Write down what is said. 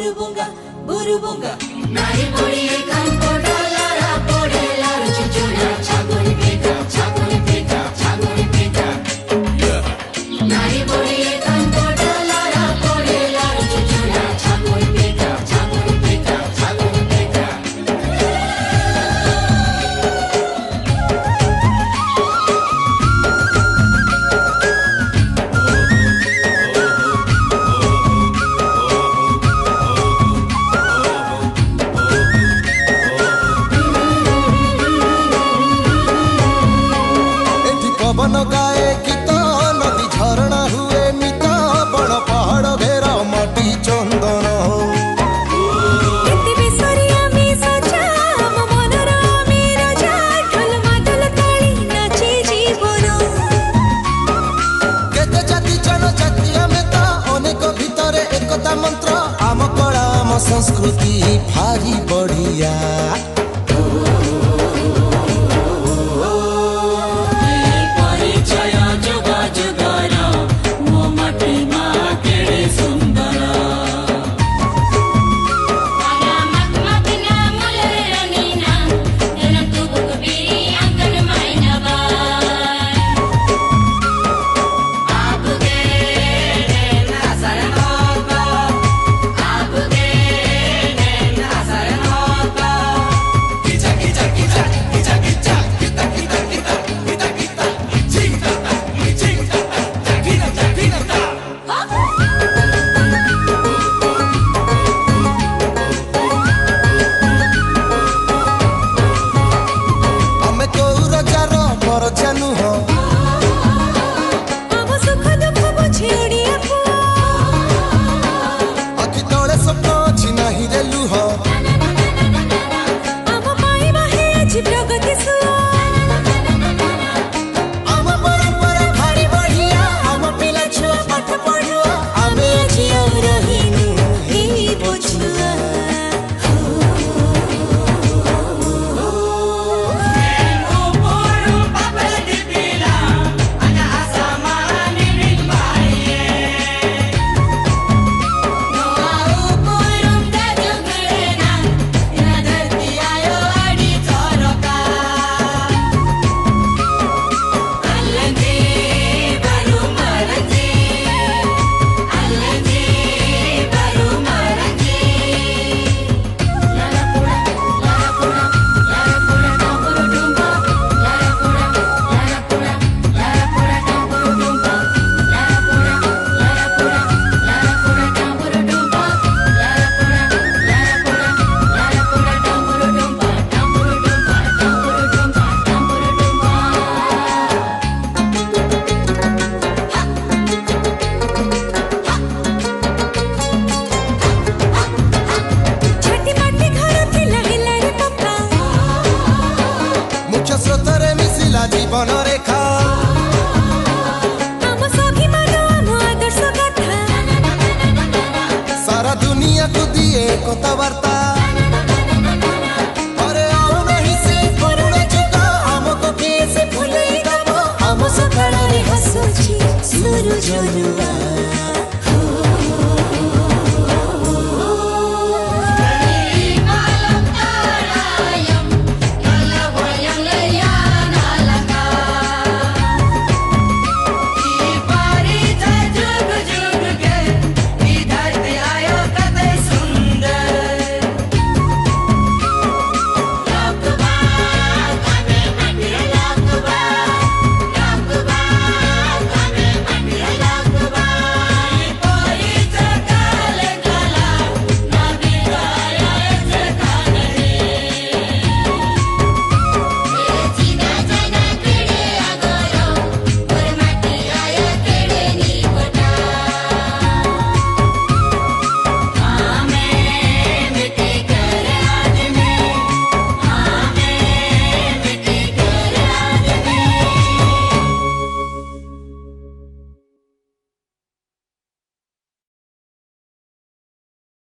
burubunga, burubunga. Nari poriye kanko dolara porela chuchura chagoni pika, chagoni pika, chagoni pika. Nari poriye kanko dolara porela chuchura chagoni pika, chagoni pika, chagoni pika. पवन गाए गीत नदी झरणा हुए मित बड़ पहाड़ घेरा माटी चंदन केते जाति जनजाति आमे ता अनेक भितरे एकता मंत्र आम कला आम संस्कृति भारी बढ़िया जानू हो अखि तोड़े स्वप्न अछि नाही रेलू हो आम परंपरा भारी बढ़िया आम पिला छुआ पाठ पढ़ुआ आमे अछि और रहिनु हे बुझुआ स्रोतरे मिसिला जीवन रेखा सारा दुनिया को दिए कथबार्ता